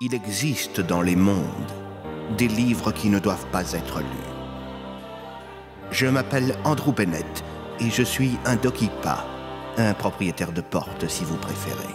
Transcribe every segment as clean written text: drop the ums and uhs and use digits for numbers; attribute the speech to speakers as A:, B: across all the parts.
A: Il existe dans les mondes des livres qui ne doivent pas être lus. Je m'appelle Andrew Bennett et je suis un Dokipa, un propriétaire de porte si vous préférez.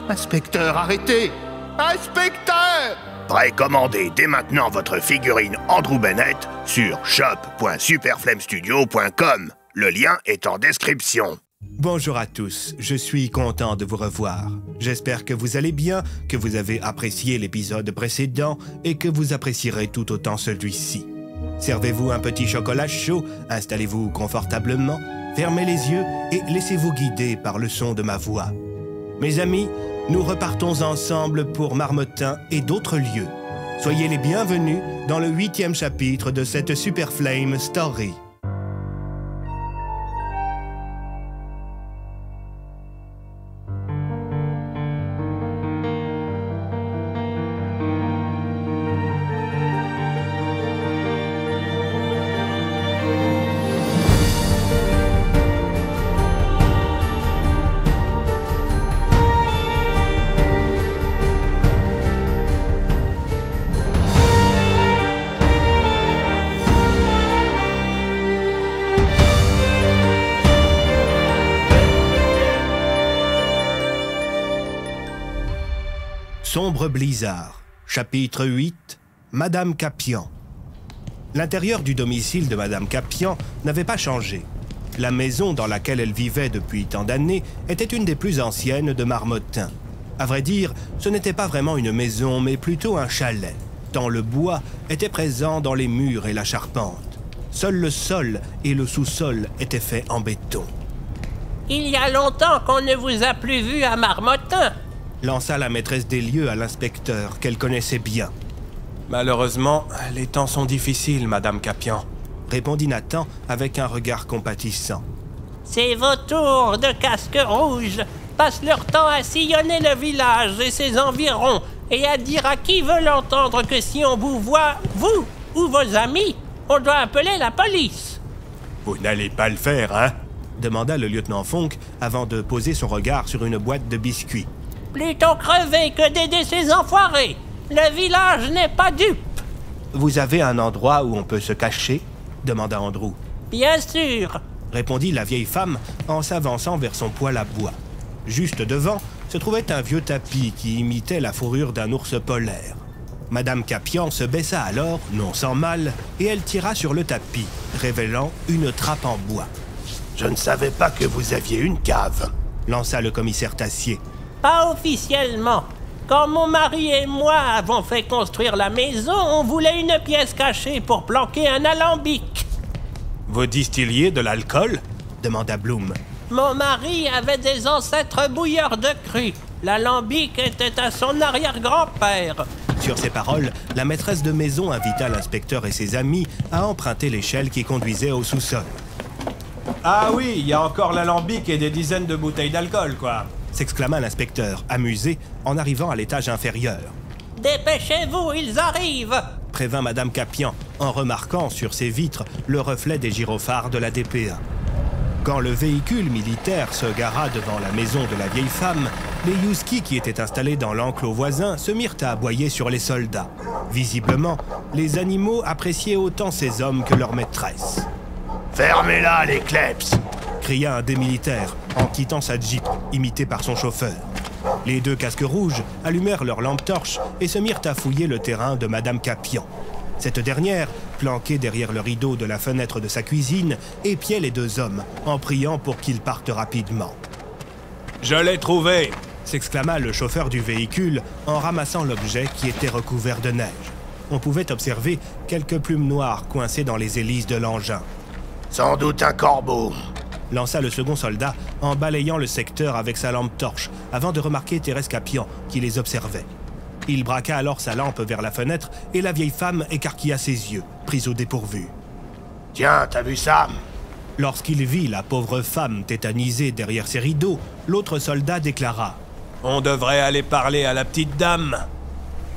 A: Inspecteur, arrêtez! Inspecteur!
B: Précommandez dès maintenant votre figurine Andrew Bennett sur shop.superflamestudio.com. Le lien est en description.
C: Bonjour à tous, je suis content de vous revoir. J'espère que vous allez bien, que vous avez apprécié l'épisode précédent et que vous apprécierez tout autant celui-ci. Servez-vous un petit chocolat chaud, installez-vous confortablement, fermez les yeux et laissez-vous guider par le son de ma voix. Mes amis, nous repartons ensemble pour Marmottin et d'autres lieux. Soyez les bienvenus dans le 8e chapitre de cette Super Flame Story. Sombre blizzard, chapitre 8, Madame Capian. L'intérieur du domicile de Madame Capian n'avait pas changé. La maison dans laquelle elle vivait depuis tant d'années était une des plus anciennes de Marmottin. À vrai dire, ce n'était pas vraiment une maison, mais plutôt un chalet, tant le bois était présent dans les murs et la charpente. Seul le sol et le sous-sol étaient faits en béton.
D: « Il y a longtemps qu'on ne vous a plus vu à Marmottin !»
C: lança la maîtresse des lieux à l'inspecteur, qu'elle connaissait bien. « Malheureusement, les temps sont difficiles, Madame Capian, » répondit Nathan avec un regard compatissant.
D: « Ces vautours de casque rouge passent leur temps à sillonner le village et ses environs et à dire à qui veut l'entendre que si on vous voit, vous ou vos amis, on doit appeler la police. »«
C: Vous n'allez pas le faire, hein ?» demanda le lieutenant Fonk avant de poser son regard sur une boîte de biscuits.
D: Plutôt crever que d'aider ces enfoirés. Le village n'est pas dupe.
C: Vous avez un endroit où on peut se cacher ? Demanda Andrew.
D: Bien sûr,
C: répondit la vieille femme en s'avançant vers son poêle à bois. Juste devant se trouvait un vieux tapis qui imitait la fourrure d'un ours polaire. Madame Capian se baissa alors, non sans mal, et elle tira sur le tapis, révélant une trappe en bois.
B: Je ne savais pas que vous aviez une cave,
C: lança le commissaire Tassier.
D: Pas officiellement. Quand mon mari et moi avons fait construire la maison, on voulait une pièce cachée pour planquer un alambic.
C: Vous distilliez de l'alcool ? Demanda Bloom.
D: Mon mari avait des ancêtres bouilleurs de cru. L'alambic était à son arrière-grand-père.
C: Sur ces paroles, la maîtresse de maison invita l'inspecteur et ses amis à emprunter l'échelle qui conduisait au sous-sol. Ah oui, il y a encore l'alambic et des dizaines de bouteilles d'alcool, quoi, s'exclama l'inspecteur, amusé, en arrivant à l'étage inférieur.
D: « Dépêchez-vous, ils arrivent !»
C: prévint Madame Capian, en remarquant sur ses vitres le reflet des gyrophares de la DPA. Quand le véhicule militaire se gara devant la maison de la vieille femme, les Yuski qui étaient installés dans l'enclos voisin se mirent à aboyer sur les soldats. Visiblement, les animaux appréciaient autant ces hommes que leur maîtresse.
B: « Fermez-la, les kleps !»
C: cria un des militaires en quittant sa jeep, imité par son chauffeur. Les deux casques rouges allumèrent leurs lampes torches et se mirent à fouiller le terrain de Madame Capian. Cette dernière, planquée derrière le rideau de la fenêtre de sa cuisine, épiait les deux hommes en priant pour qu'ils partent rapidement. « Je l'ai trouvé !» s'exclama le chauffeur du véhicule en ramassant l'objet qui était recouvert de neige. On pouvait observer quelques plumes noires coincées dans les hélices de l'engin.
B: « Sans doute un corbeau !»
C: lança le second soldat en balayant le secteur avec sa lampe torche avant de remarquer Thérèse Capian qui les observait. Il braqua alors sa lampe vers la fenêtre et la vieille femme écarquilla ses yeux, prise au dépourvu.
B: « Tiens, t'as vu ça ?»
C: Lorsqu'il vit la pauvre femme tétanisée derrière ses rideaux, l'autre soldat déclara « On devrait aller parler à la petite dame !»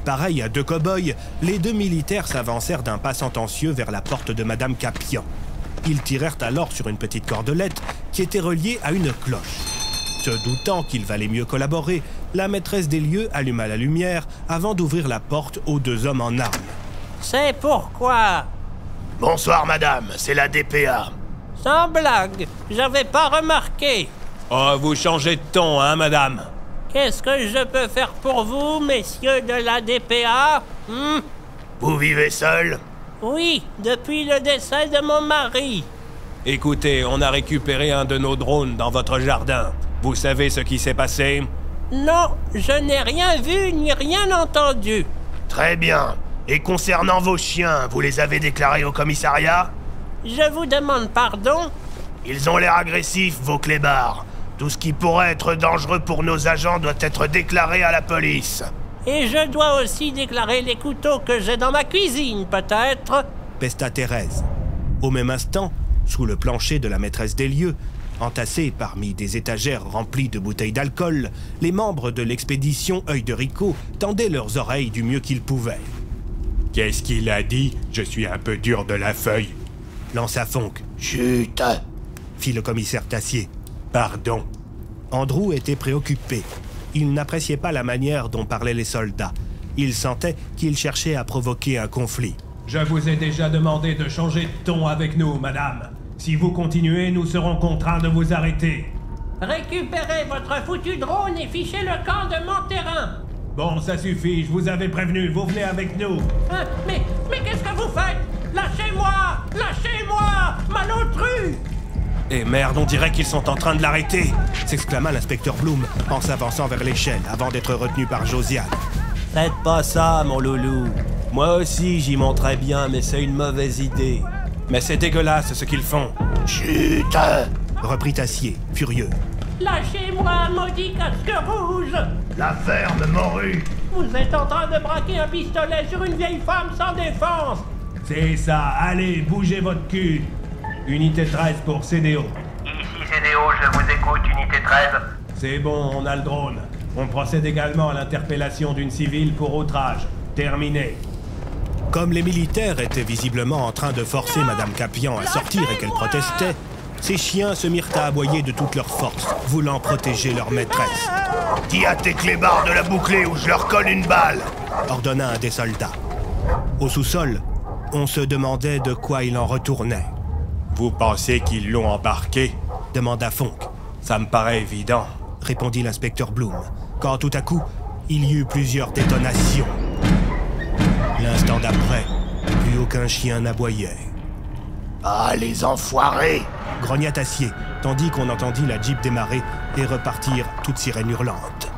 C: Pareil à deux cow-boys, les deux militaires s'avancèrent d'un pas sentencieux vers la porte de Madame Capian. Ils tirèrent alors sur une petite cordelette qui était reliée à une cloche. Se doutant qu'il valait mieux collaborer, la maîtresse des lieux alluma la lumière avant d'ouvrir la porte aux deux hommes en armes.
D: C'est pourquoi?
B: Bonsoir, madame, c'est la DPA.
D: Sans blague, j'avais pas remarqué.
C: Oh, vous changez de ton, hein, madame?
D: Qu'est-ce que je peux faire pour vous, messieurs de la DPA?
B: Vous vivez seul?
D: Oui, depuis le décès de mon mari.
C: Écoutez, on a récupéré un de nos drones dans votre jardin. Vous savez ce qui s'est passé?
D: Non, je n'ai rien vu ni rien entendu.
B: Très bien. Et concernant vos chiens, vous les avez déclarés au commissariat?
D: Je vous demande pardon?
B: Ils ont l'air agressifs, vos clébards. Tout ce qui pourrait être dangereux pour nos agents doit être déclaré à la police.
D: Et je dois aussi déclarer les couteaux que j'ai dans ma cuisine, peut-être?
C: Pesta Thérèse. Au même instant, sous le plancher de la maîtresse des lieux, entassés parmi des étagères remplies de bouteilles d'alcool, les membres de l'expédition Œil de Rico tendaient leurs oreilles du mieux qu'ils pouvaient. « Qu'est-ce qu'il a dit? Je suis un peu dur de la feuille. » lança Fonck.
B: « Chut !»
C: fit le commissaire Tassier. « Pardon. » Andrew était préoccupé. Il n'appréciait pas la manière dont parlaient les soldats. Il sentait qu'ils cherchaient à provoquer un conflit.
E: « Je vous ai déjà demandé de changer de ton avec nous, madame. Si vous continuez, nous serons contraints de vous arrêter. »
D: Récupérez votre foutu drone et fichez le camp de mon terrain.
E: Bon, ça suffit, je vous avais prévenu, vous venez avec nous.
D: Mais qu'est-ce que vous faites? Lâchez-moi! Lâchez-moi! Malotru!
C: Et merde, on dirait qu'ils sont en train de l'arrêter! S'exclama l'inspecteur Bloom en s'avançant vers l'échelle avant d'être retenu par Josiane.
F: Faites pas ça, mon loulou. Moi aussi, j'y monterais bien, mais c'est une mauvaise idée.
C: Mais c'est dégueulasse ce qu'ils font.
B: Chut!
C: Reprit Tassier, furieux.
D: Lâchez-moi, maudit casque rouge!
B: La ferme, morue!
D: Vous êtes en train de braquer un pistolet sur une vieille femme sans défense!
E: C'est ça, allez, bougez votre cul. Unité 13 pour CDO.
G: Ici CDO, je vous écoute, unité 13.
E: C'est bon, on a le drone. On procède également à l'interpellation d'une civile pour outrage. Terminé.
C: Comme les militaires étaient visiblement en train de forcer Madame Capian à sortir et qu'elle protestait, ces chiens se mirent à aboyer de toute leur force, voulant protéger leur maîtresse.
B: « Dis à tes clébards de la boucler ou je leur colle une balle !»
C: ordonna un des soldats. Au sous-sol, on se demandait de quoi il en retournait. « Vous pensez qu'ils l'ont embarqué ?» demanda Fonck. « Ça me paraît évident, » répondit l'inspecteur Bloom, quand tout à coup, il y eut plusieurs détonations. L'instant d'après, plus aucun chien n'aboyait.
B: « Ah, les enfoirés !»
C: grogna Tassier, tandis qu'on entendit la Jeep démarrer et repartir toute sirène hurlante.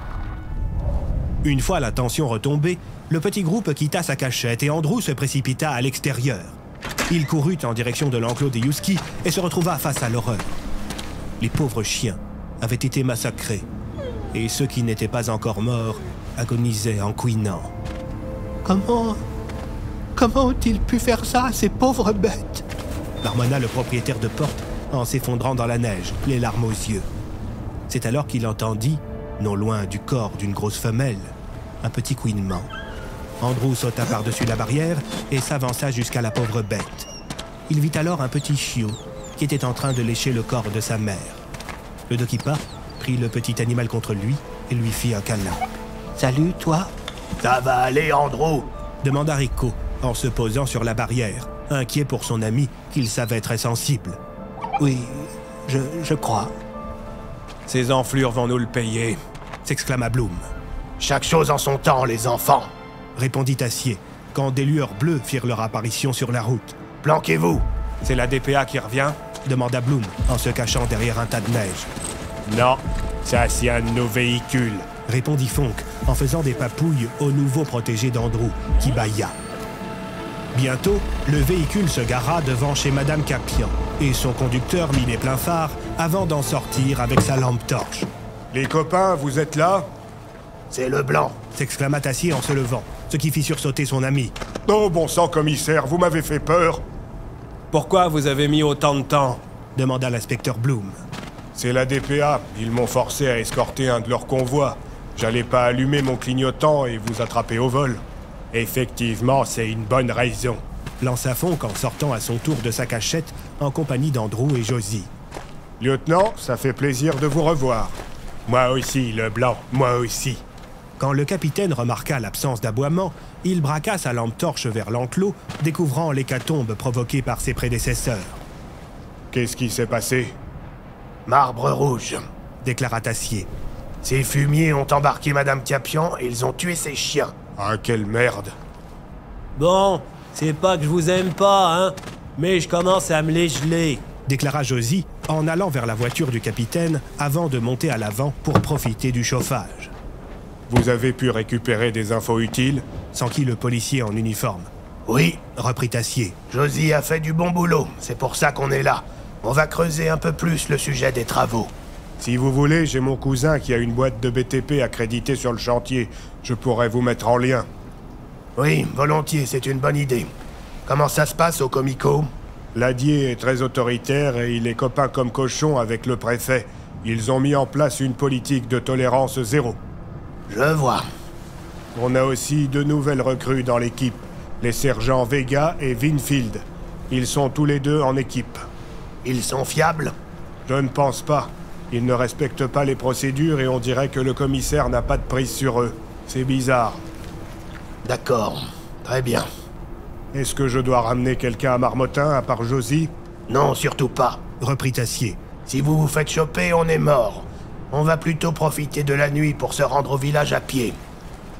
C: Une fois la tension retombée, le petit groupe quitta sa cachette et Andrew se précipita à l'extérieur. Il courut en direction de l'enclos des Husky et se retrouva face à l'horreur. Les pauvres chiens avaient été massacrés et ceux qui n'étaient pas encore morts agonisaient en couinant.
A: Comment ont-ils pu faire ça, ces pauvres bêtes?
C: Marmonna le propriétaire de porte en s'effondrant dans la neige, les larmes aux yeux. C'est alors qu'il entendit, non loin du corps d'une grosse femelle, un petit couinement. Andrew sauta par-dessus la barrière et s'avança jusqu'à la pauvre bête. Il vit alors un petit chiot qui était en train de lécher le corps de sa mère. Le Dokipa prit le petit animal contre lui et lui fit un câlin.
A: « Salut, toi ?»«
B: Ça va aller, Andrew ?»
C: demanda Rico en se posant sur la barrière, inquiet pour son ami qu'il savait très sensible.
A: « Oui, je crois. »«
C: Ces enflures vont nous le payer », s'exclama Bloom.
B: « Chaque chose en son temps, les enfants !»
C: répondit Tassier, quand des lueurs bleues firent leur apparition sur la route.
B: « Planquez-vous !»«
C: C'est la DPA qui revient ?» demanda Bloom en se cachant derrière un tas de neige. « Non, ça c'est un de nos véhicules !» répondit Fonck en faisant des papouilles au nouveau protégé d'Andrew, qui bâilla. Bientôt, le véhicule se gara devant chez Madame Capian et son conducteur mit les pleins phares avant d'en sortir avec sa lampe torche. « Les copains, vous êtes là ?»«
B: C'est le blanc !»
C: s'exclama Tassier en se levant, ce qui fit sursauter son ami.
H: « Oh, bon sang, commissaire, vous m'avez fait peur !»«
F: Pourquoi vous avez mis autant de temps ?»
C: demanda l'inspecteur Bloom.
H: « C'est la DPA. Ils m'ont forcé à escorter un de leurs convois. J'allais pas allumer mon clignotant et vous attraper au vol. » « Effectivement, c'est une bonne raison. »
C: lança Fonck en sortant à son tour de sa cachette en compagnie d'Andrew et Josie.
H: « Lieutenant, ça fait plaisir de vous revoir. » Moi aussi, le blanc, moi aussi.
C: Quand le capitaine remarqua l'absence d'aboiement, il braqua sa lampe torche vers l'enclos, découvrant l'hécatombe provoquée par ses prédécesseurs.
H: Qu'est-ce qui s'est passé?
B: Marbre rouge.
C: Déclara Tassier.
B: Ces fumiers ont embarqué Madame Capian et ils ont tué ses chiens.
H: Ah, quelle merde.
F: Bon, c'est pas que je vous aime pas, hein, mais je commence à me les geler.
C: Déclara Josie en allant vers la voiture du capitaine avant de monter à l'avant pour profiter du chauffage.
H: Vous avez pu récupérer des infos utiles?
C: S'enquit le policier en uniforme.
B: Oui,
C: Reprit Tassier.
B: Josie a fait du bon boulot. C'est pour ça qu'on est là. On va creuser un peu plus le sujet des travaux.
H: Si vous voulez, j'ai mon cousin qui a une boîte de BTP accréditée sur le chantier. Je pourrais vous mettre en lien.
B: Oui, volontiers, c'est une bonne idée. Comment ça se passe au Comico?
H: Ladier est très autoritaire et il est copain comme cochon avec le préfet. Ils ont mis en place une politique de tolérance zéro.
B: Je vois.
H: On a aussi 2 nouvelles recrues dans l'équipe, les sergents Vega et Winfield. Ils sont tous les 2 en équipe.
B: Ils sont fiables?
H: Je ne pense pas. Ils ne respectent pas les procédures et on dirait que le commissaire n'a pas de prise sur eux. C'est bizarre.
B: D'accord. Très bien.
H: Est-ce que je dois ramener quelqu'un à Marmottin à part Josie?
B: Non, surtout pas.
C: Reprit Tassier.
B: Si vous vous faites choper, on est mort. On va plutôt profiter de la nuit pour se rendre au village à pied.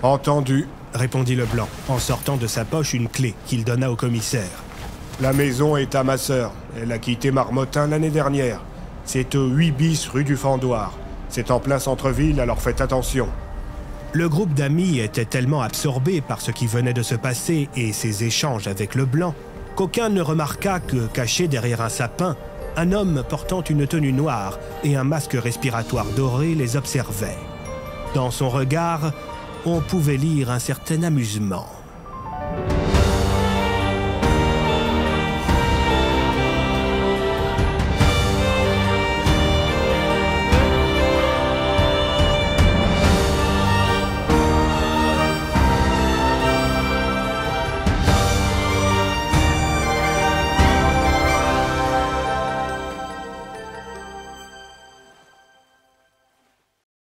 H: Entendu.
C: Répondit Leblanc en sortant de sa poche une clé qu'il donna au commissaire.
H: La maison est à ma sœur. Elle a quitté Marmottin l'année dernière. C'est au 8 bis rue du Fendoir. C'est en plein centre-ville, alors faites attention.
C: Le groupe d'amis était tellement absorbé par ce qui venait de se passer et ses échanges avec Leblanc qu'aucun ne remarqua que, caché derrière un sapin, un homme portant une tenue noire et un masque respiratoire doré les observait. Dans son regard, on pouvait lire un certain amusement.